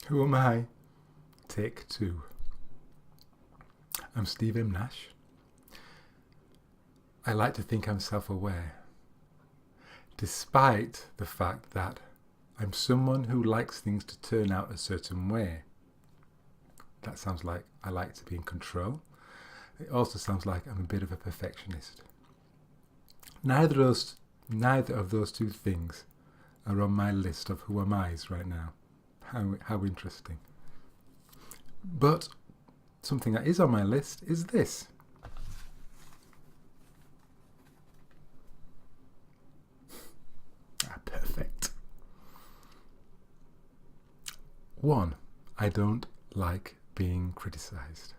Who am I? Take two. I'm Steve M. Nash. I like to think I'm self-aware, despite the fact that I'm someone who likes things to turn out a certain way. That sounds like I like to be in control. It also sounds like I'm a bit of a perfectionist. Neither of those two things are on my list of who am I's right now. How interesting. But something that is on my list is this. Perfect. 1. I don't like being criticised.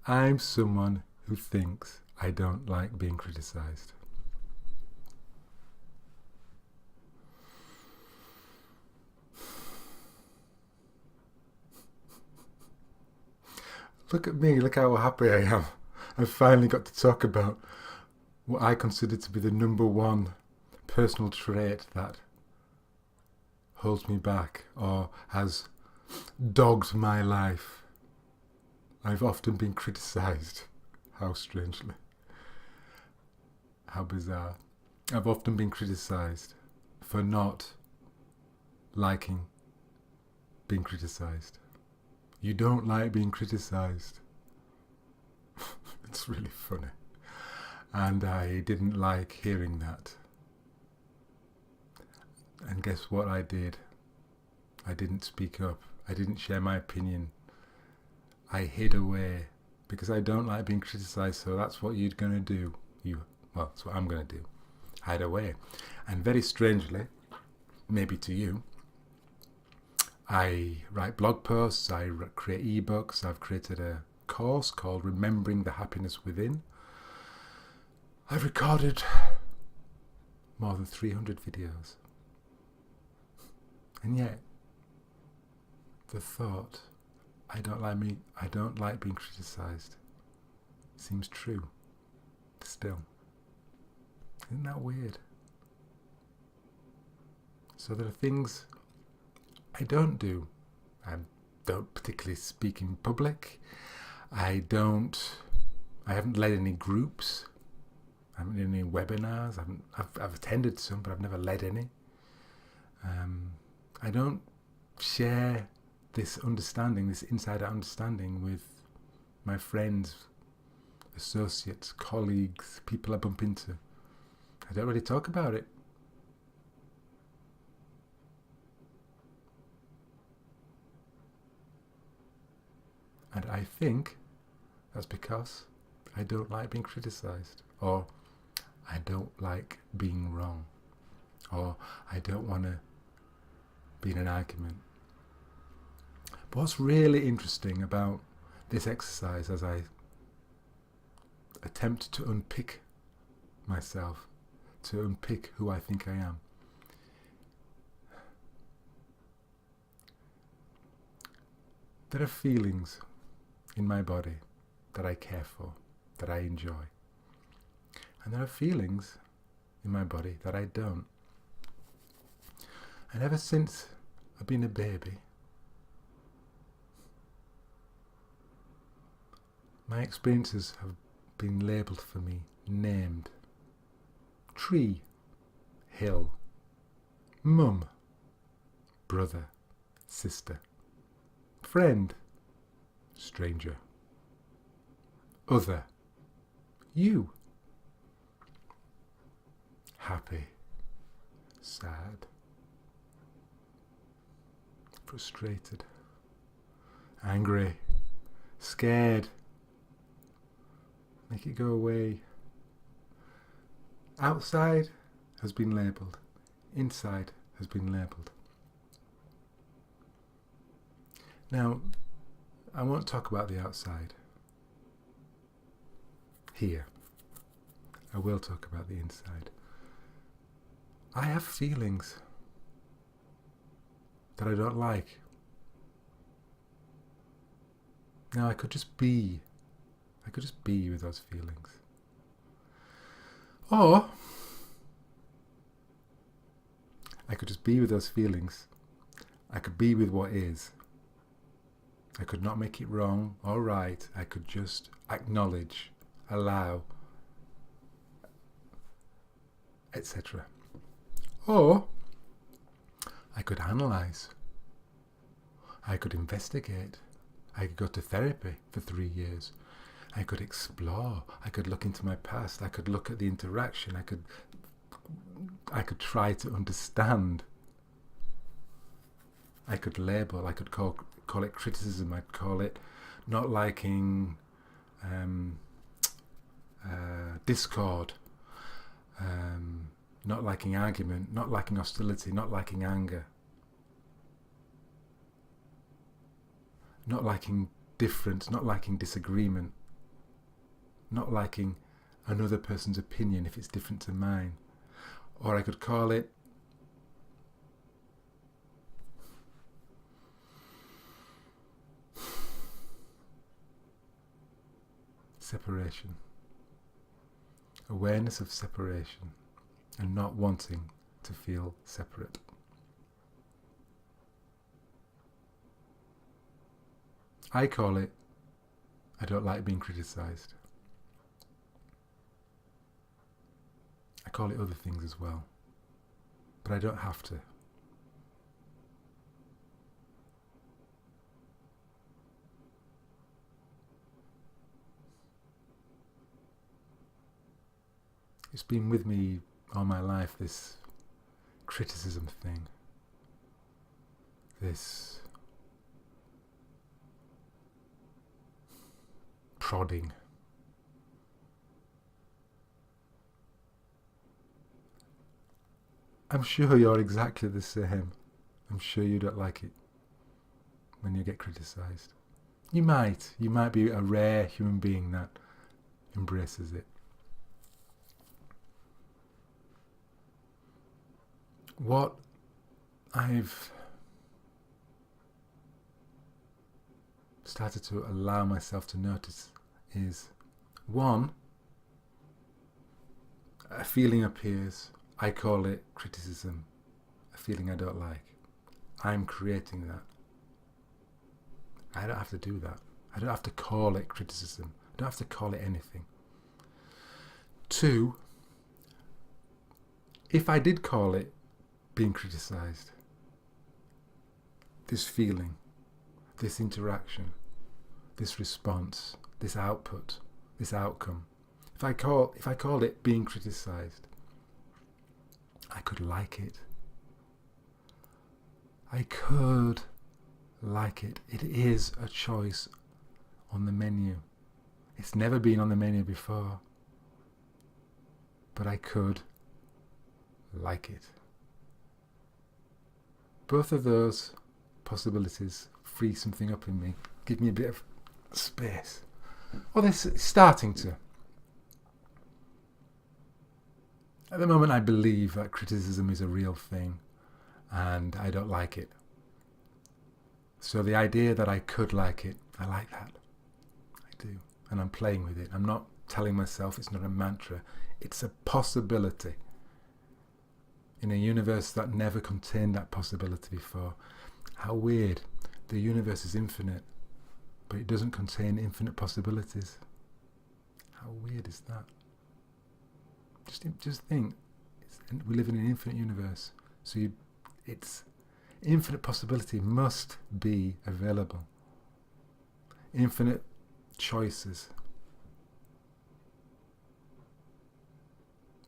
I'm someone who thinks I don't like being criticised. Look at me, look how happy I am. I've finally got to talk about what I consider to be the number one personal trait that holds me back or has dogged my life. I've often been criticised. How strangely. How bizarre. I've often been criticised for not liking being criticised. You don't like being criticised. It's really funny. And I didn't like hearing that. And guess what I did? I didn't speak up. I didn't share my opinion. I hid away because I don't like being criticised, so that's what you're going to do. Well, that's what I'm going to do. Hide away. And very strangely, maybe to you, I write blog posts, I create ebooks, I've created a course called Remembering the Happiness Within. I've recorded more than 300 videos. And yet, the thought, I don't like being criticised, seems true still. Isn't that weird? So there are things I don't do. I don't particularly speak in public. I haven't led any groups. I haven't done any webinars. I've attended some, but I've never led any. I don't share this understanding, this inside-out understanding with my friends, associates, colleagues, people I bump into. I don't really talk about it. And I think that's because I don't like being criticised, or I don't like being wrong, or I don't want to be in an argument. But what's really interesting about this exercise as I attempt to unpick myself, to unpick who I think I am, there are feelings in my body that I care for, that I enjoy. And there are feelings in my body that I don't. And ever since I've been a baby, my experiences have been labelled for me, named. Tree, hill, mum, brother, sister, friend, stranger, other, you, happy, sad, frustrated, angry, scared, make it go away. Outside has been labelled, inside has been labelled. Now, I won't talk about the outside here. I will talk about the inside. I have feelings that I don't like. Now, I could just be with those feelings. Or I could just be with those feelings I could be with what is. I could not make it wrong or right. I could just acknowledge, allow, etc. Or I could analyze. I could investigate. I could go to therapy for 3 years. I could explore. I could look into my past. I could look at the interaction. I could try to understand. I could label. I could call it criticism. I'd call it not liking, discord, not liking argument, not liking hostility, not liking anger, not liking difference, not liking disagreement, not liking another person's opinion if it's different to mine. Or I could call it separation. Awareness of separation and not wanting to feel separate. I call it, I don't like being criticised. I call it other things as well, but I don't have to. It's been with me all my life, this criticism thing, this prodding. I'm sure you're exactly the same. I'm sure you don't like it when you get criticised. You might be a rare human being that embraces it. What I've started to allow myself to notice is, one, a feeling appears. I call it criticism, a feeling I don't like. I'm creating that. I don't have to do that. I don't have to call it criticism. I don't have to call it anything. Two, if I did call it being criticised, this feeling, this interaction, this response, this output, this outcome, if I called it being criticised, I could like it. I could like it. It is a choice on the menu. It's never been on the menu before, but I could like it. Both of those possibilities free something up in me, give me a bit of space. Well, this is starting to. At the moment, I believe that criticism is a real thing, and I don't like it. So the idea that I could like it, I like that. I do. And I'm playing with it. I'm not telling myself it's not a mantra. It's a possibility. In a universe that never contained that possibility before. How weird. The universe is infinite, but it doesn't contain infinite possibilities. How weird is that? Just think. We live in an infinite universe. So it's infinite possibility must be available. Infinite choices.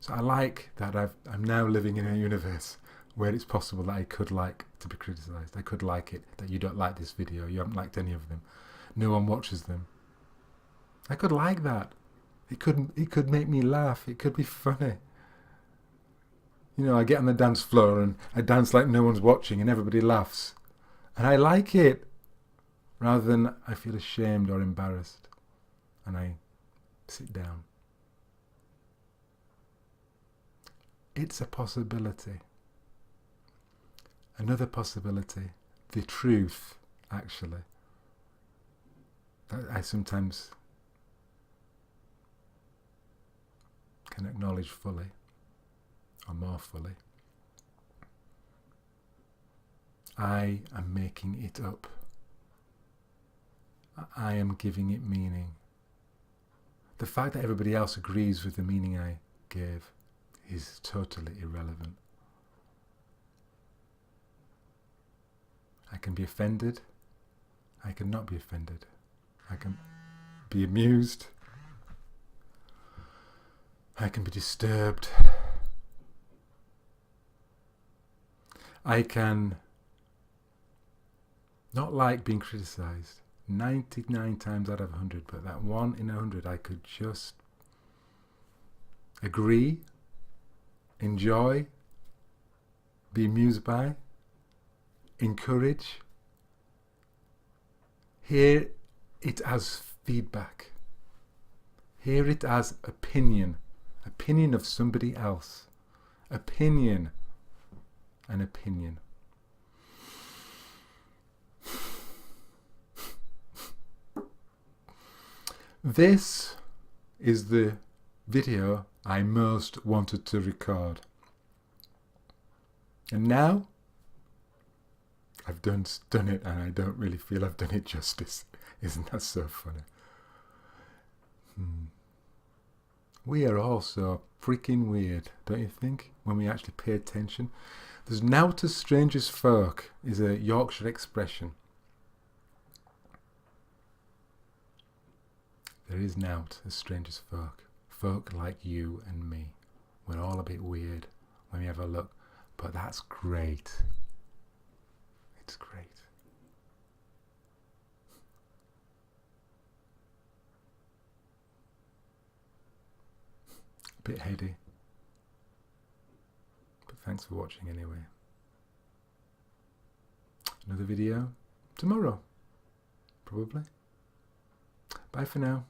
So I like that I'm now living in a universe where it's possible that I could like to be criticised. I could like it that you don't like this video. You haven't liked any of them. No one watches them. I could like that. It could make me laugh. It could be funny. You know, I get on the dance floor and I dance like no one's watching and everybody laughs. And I like it. Rather than I feel ashamed or embarrassed. And I sit down. It's a possibility. Another possibility. The truth, actually. That I sometimes can acknowledge fully. Or more fully. I am making it up. I am giving it meaning. The fact that everybody else agrees with the meaning I gave is totally irrelevant. I can be offended. I can not be offended. I can be amused. I can be disturbed. I can not like being criticised 99 times out of 100, but that 1 in 100 I could just agree, enjoy, be amused by, encourage, hear it as feedback, hear it as opinion of somebody else, an opinion. This is the video I most wanted to record. And now I've done it, and I don't really feel I've done it justice. Isn't that so funny? We are all so freaking weird, don't you think, when we actually pay attention? There's nowt as strange as folk is a Yorkshire expression. There is nowt as strange as folk. Folk like you and me. We're all a bit weird when we have a look, but that's great. It's great. A bit heady. But thanks for watching anyway. Another video tomorrow, probably. Bye for now.